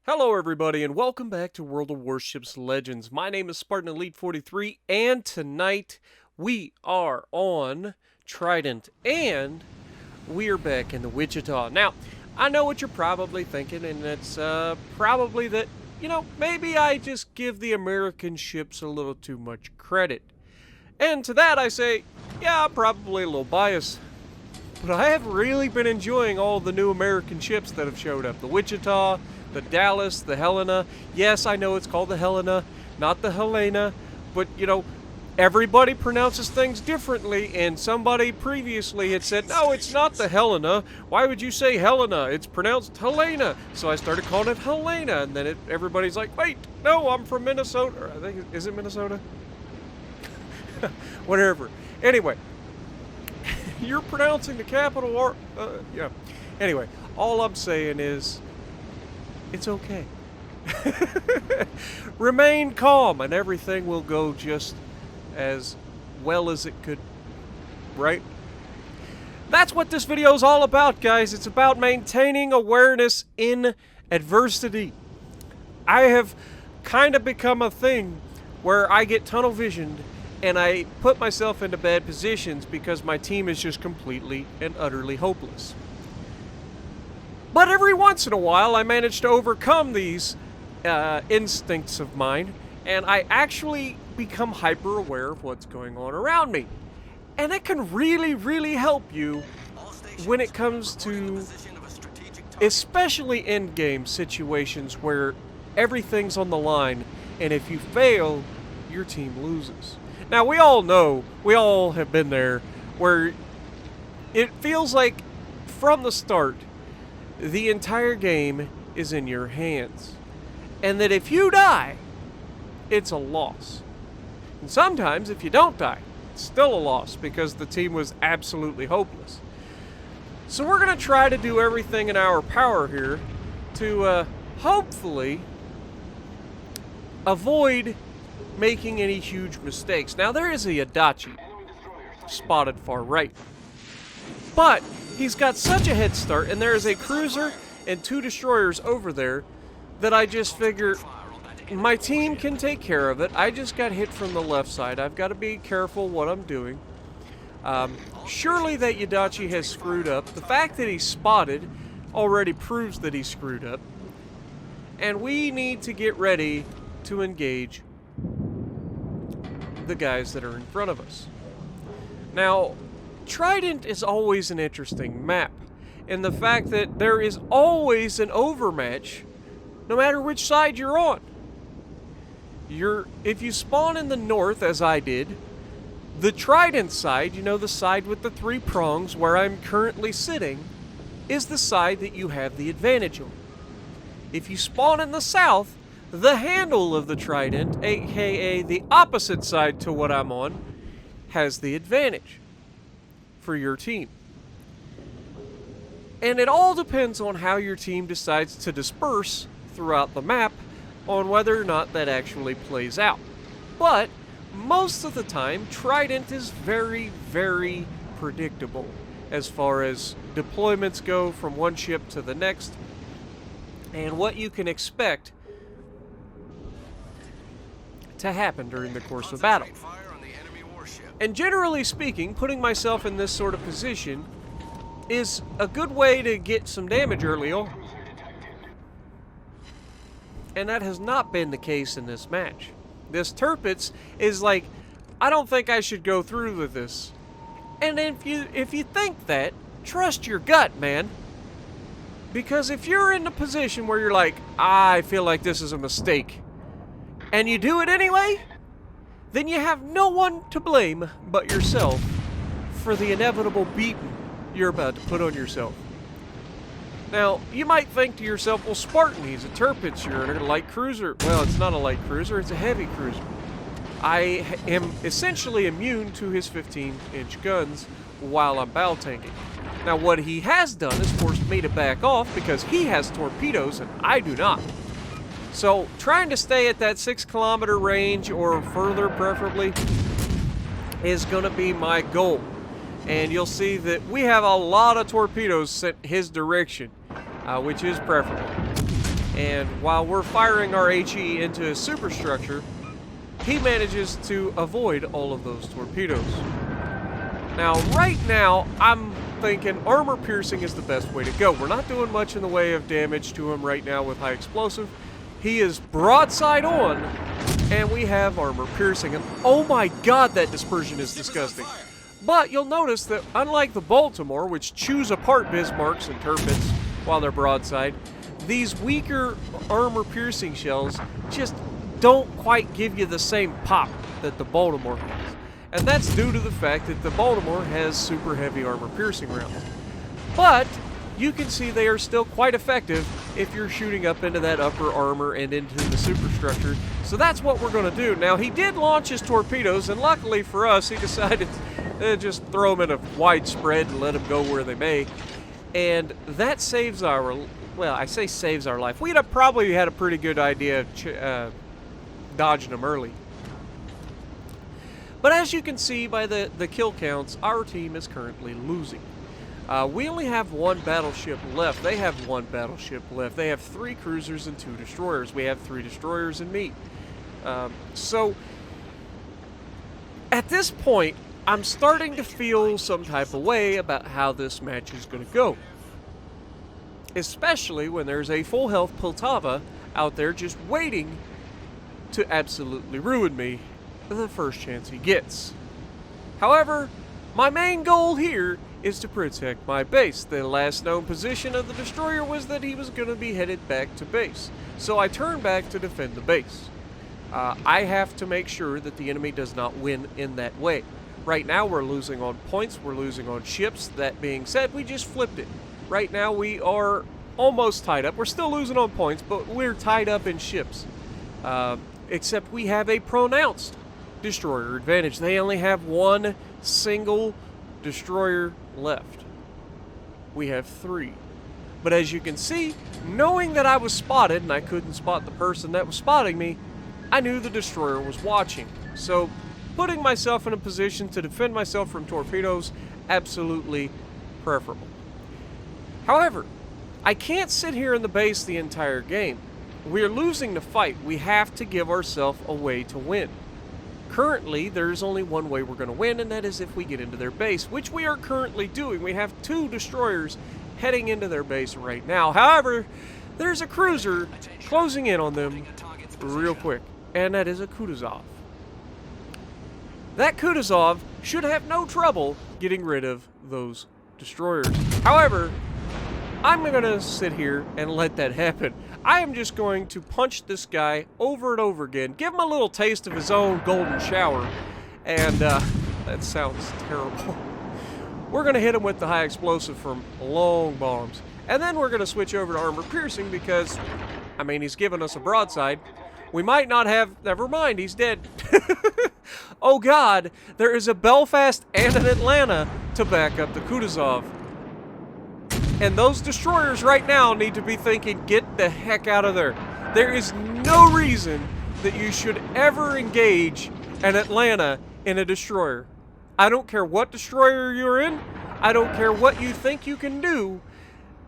Hello everybody and welcome back to World of Warships Legends. My name is Spartan Elite 43 and tonight we are on Trident and we are back in the Wichita. Now, I know what you're probably thinking, and it's probably that, maybe I just give the American ships a little too much credit. And to that I say, yeah, I'm probably a little biased. But I have really been enjoying all the new American ships that have showed up. The Wichita, the Dallas, the Helena. Yes, I know it's called the Helena, not the Helena. But, everybody pronounces things differently. And somebody previously had said, no, it's not the Helena. Why would you say Helena? It's pronounced Helena. So I started calling it Helena. And then everybody's like, wait, no, I'm from Minnesota. Or I think, is it Minnesota? Whatever. Anyway. You're pronouncing the capital or, yeah. Anyway, all I'm saying is, it's okay. Remain calm and everything will go just as well as it could, right? That's what this video is all about, guys. It's about maintaining awareness in adversity. I have kind of become a thing where I get tunnel visioned and I put myself into bad positions because my team is just completely and utterly hopeless. But every once in a while, I manage to overcome these instincts of mine, and I actually become hyper aware of what's going on around me. And it can really, really help you when it comes to, especially in-game situations where everything's on the line, and if you fail, your team loses. Now, we all know, we all have been there, where it feels like, from the start, the entire game is in your hands. And that if you die, it's a loss. And sometimes, if you don't die, it's still a loss, because the team was absolutely hopeless. So we're going to try to do everything in our power here to, hopefully, avoid making any huge mistakes. Now, there is a Adachi spotted far right, but he's got such a head start, and there is a cruiser and 2 destroyers over there that I just figure my team can take care of it. I just got hit from the left side. I've got to be careful what I'm doing. Surely that Adachi has screwed up. The fact that he's spotted already proves that he screwed up, and we need to get ready to engage the guys that are in front of us. Now, Trident is always an interesting map, in the fact that there is always an overmatch, no matter which side you're on. If you spawn in the north, as I did, the Trident side, the side with the 3 prongs where I'm currently sitting, is the side that you have the advantage on. If you spawn in the south, the handle of the Trident, aka the opposite side to what I'm on, has the advantage for your team. And it all depends on how your team decides to disperse throughout the map on whether or not that actually plays out. But most of the time, Trident is very, very predictable as far as deployments go from one ship to the next and what you can expect to happen during the course of battle. And generally speaking, putting myself in this sort of position is a good way to get some damage early on. And that has not been the case in this match. This Tirpitz is like, I don't think I should go through with this. And if you think that, trust your gut, man. Because if you're in a position where you're like, I feel like this is a mistake, and you do it anyway, then you have no one to blame but yourself for the inevitable beating you're about to put on yourself. Now, you might think to yourself, well, Spartan, he's a Tirpitz, you're a light cruiser. Well, it's not a light cruiser, it's a heavy cruiser. I am essentially immune to his 15-inch guns while I'm battle tanking. Now, what he has done is forced me to back off because he has torpedoes and I do not. So, trying to stay at that 6-kilometer range, or further preferably, is going to be my goal. And you'll see that we have a lot of torpedoes sent his direction, which is preferable. And while we're firing our HE into his superstructure, he manages to avoid all of those torpedoes. Now, right now, I'm thinking armor piercing is the best way to go. We're not doing much in the way of damage to him right now with high explosive. He is broadside on, and we have armor piercing. And oh my god, that dispersion is disgusting. But you'll notice that unlike the Baltimore, which chews apart Bismarcks and Tirpitz while they're broadside, these weaker armor piercing shells just don't quite give you the same pop that the Baltimore has. And that's due to the fact that the Baltimore has super heavy armor piercing rounds. But you can see they are still quite effective if you're shooting up into that upper armor and into the superstructure. So that's what we're going to do. Now, he did launch his torpedoes, and luckily for us, he decided to just throw them in a wide spread and let them go where they may. And that saves our, well, I say saves our life. We'd have probably had a pretty good idea of dodging them early. But as you can see by the kill counts, our team is currently losing. We only have one battleship left. They have one battleship left. They have 3 cruisers and 2 destroyers. We have 3 destroyers and me. So, at this point, I'm starting to feel some type of way about how this match is going to go. Especially when there's a full health Poltava out there just waiting to absolutely ruin me the first chance he gets. However, my main goal here is to protect my base. The last known position of the destroyer was that he was going to be headed back to base. So I turn back to defend the base. I have to make sure that the enemy does not win in that way. Right now we're losing on points, we're losing on ships. That being said, we just flipped it. Right now we are almost tied up. We're still losing on points, but we're tied up in ships. Except we have a pronounced destroyer advantage. They only have one single destroyer left. We have 3. But as you can see, knowing that I was spotted and I couldn't spot the person that was spotting me, I knew the destroyer was watching. So putting myself in a position to defend myself from torpedoes, absolutely preferable. However, I can't sit here in the base the entire game. We are losing the fight. We have to give ourselves a way to win. Currently, there's only one way we're going to win, and that is if we get into their base, which we are currently doing. We have 2 destroyers heading into their base right now. However, there's a cruiser closing in on them real quick, and that is a Kutuzov. That Kutuzov should have no trouble getting rid of those destroyers. However, I'm going to sit here and let that happen. I am just going to punch this guy over and over again, give him a little taste of his own golden shower, and that sounds terrible. We're going to hit him with the high explosive from long bombs, and then we're going to switch over to armor piercing because, I mean, he's given us a broadside. We might not have, never mind, he's dead. Oh god, there is a Belfast and an Atlanta to back up the Kutuzov. And those destroyers right now need to be thinking, get the heck out of there. There is no reason that you should ever engage an Atlanta in a destroyer. I don't care what destroyer you're in. I don't care what you think you can do.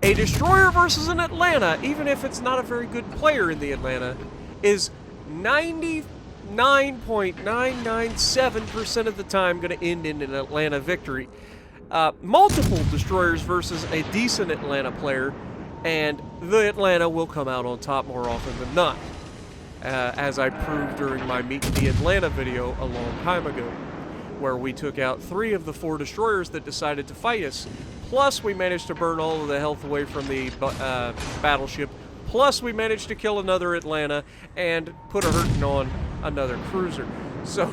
A destroyer versus an Atlanta, even if it's not a very good player in the Atlanta, is 99.997% of the time going to end in an Atlanta victory. Multiple destroyers versus a decent Atlanta player, and the Atlanta will come out on top more often than not, as I proved during my Meet the Atlanta video a long time ago, where we took out 3 of the 4 destroyers that decided to fight us, plus we managed to burn all of the health away from the battleship, plus we managed to kill another Atlanta and put a hurting on another cruiser. So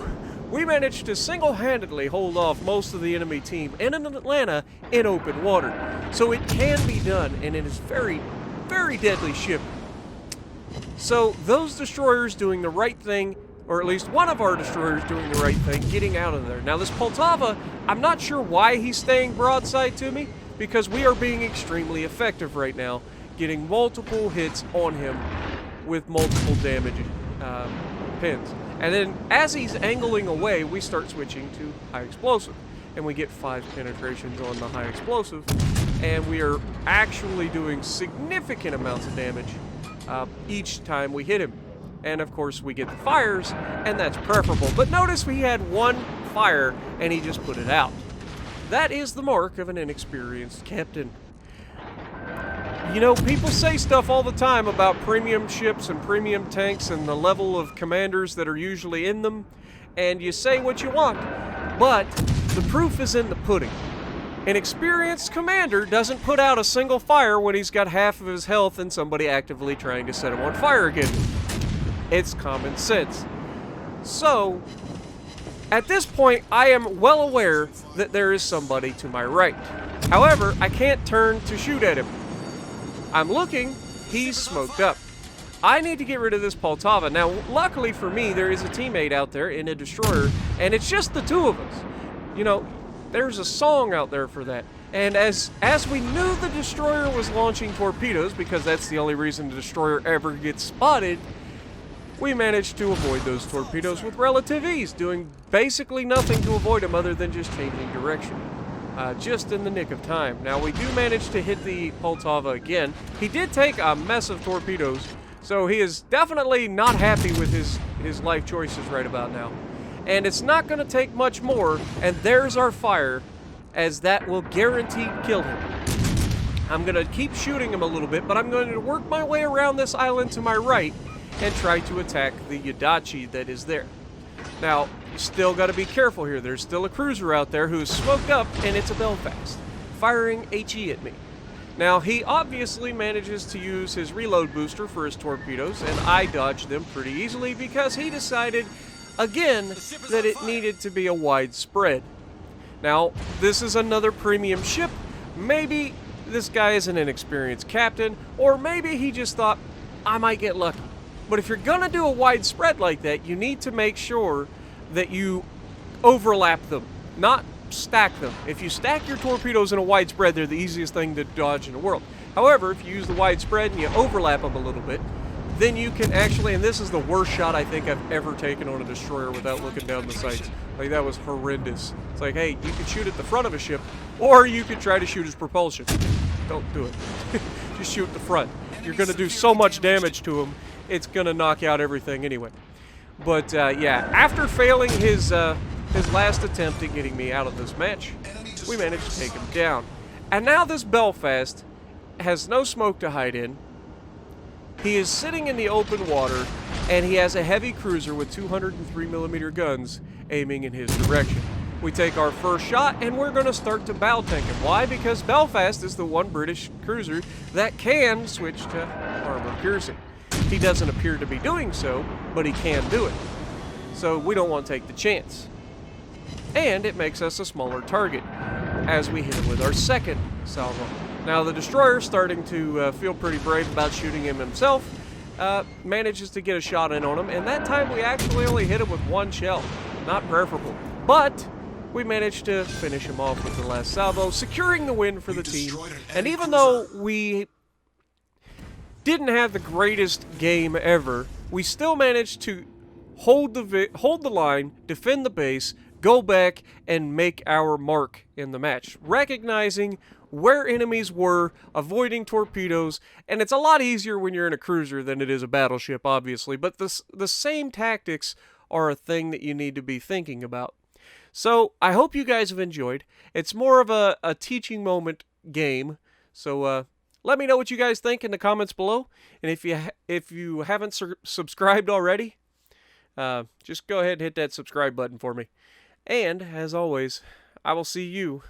we managed to single-handedly hold off most of the enemy team and an Atlanta in open water. So it can be done, and it is very, very deadly ship. So those destroyers doing the right thing, or at least one of our destroyers doing the right thing, getting out of there. Now this Poltava, I'm not sure why he's staying broadside to me, because we are being extremely effective right now, getting multiple hits on him with multiple damage pins. And then, as he's angling away, we start switching to high explosive. And we get 5 penetrations on the high explosive. And we are actually doing significant amounts of damage each time we hit him. And of course we get the fires, and that's preferable. But notice we had one fire, and he just put it out. That is the mark of an inexperienced captain. You know, people say stuff all the time about premium ships and premium tanks and the level of commanders that are usually in them, and you say what you want, but the proof is in the pudding. An experienced commander doesn't put out a single fire when he's got half of his health and somebody actively trying to set him on fire again. It's common sense. So, at this point, I am well aware that there is somebody to my right. However, I can't turn to shoot at him. I'm looking, he's smoked up. I need to get rid of this Poltava. Now, luckily for me, there is a teammate out there in a destroyer, and it's just the two of us. You know, there's a song out there for that. And as we knew the destroyer was launching torpedoes, because that's the only reason the destroyer ever gets spotted, we managed to avoid those torpedoes with relative ease, doing basically nothing to avoid them other than just changing direction. Just in the nick of time. Now, we do manage to hit the Poltava again. He did take a mess of torpedoes, so he is definitely not happy with his life choices right about now. And it's not going to take much more, and there's our fire, as that will guaranteed kill him. I'm going to keep shooting him a little bit, but I'm going to work my way around this island to my right and try to attack the Yadachi that is there. Now, you still got to be careful here. There's still a cruiser out there who's smoked up, and it's a Belfast, firing HE at me. Now, he obviously manages to use his reload booster for his torpedoes, and I dodged them pretty easily because he decided, again, that it needed to be a wide spread. Now, this is another premium ship. Maybe this guy is an inexperienced captain, or maybe he just thought, I might get lucky. But if you're going to do a wide spread like that, you need to make sure that you overlap them, not stack them. If you stack your torpedoes in a wide spread, they're the easiest thing to dodge in the world. However, if you use the wide spread and you overlap them a little bit, then you can actually, and this is the worst shot I think I've ever taken on a destroyer without looking down the sights. Like, that was horrendous. It's like, hey, you could shoot at the front of a ship, or you could try to shoot his propulsion. Don't do it. Just shoot the front. You're going to do so much damage to him, it's going to knock out everything anyway. But, yeah, after failing his last attempt at getting me out of this match, we managed to take him down. And now this Belfast has no smoke to hide in. He is sitting in the open water, and he has a heavy cruiser with 203mm guns aiming in his direction. We take our first shot, and we're going to start to bow tank him. Why? Because Belfast is the one British cruiser that can switch to armor piercing. He doesn't appear to be doing so, but he can do it. So we don't want to take the chance. And it makes us a smaller target as we hit him with our second salvo. Now the destroyer, starting to feel pretty brave about shooting him himself, manages to get a shot in on him, and that time we actually only hit him with one shell. Not preferable. But we managed to finish him off with the last salvo, securing the win for the team. And even though we didn't have the greatest game ever, we still managed to hold the line, defend the base, go back, and make our mark in the match, recognizing where enemies were, avoiding torpedoes, and it's a lot easier when you're in a cruiser than it is a battleship, obviously, but the same tactics are a thing that you need to be thinking about. So, I hope you guys have enjoyed. It's more of a teaching moment game, so let me know what you guys think in the comments below, and if you haven't subscribed already, just go ahead and hit that subscribe button for me. And, as always, I will see you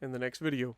in the next video.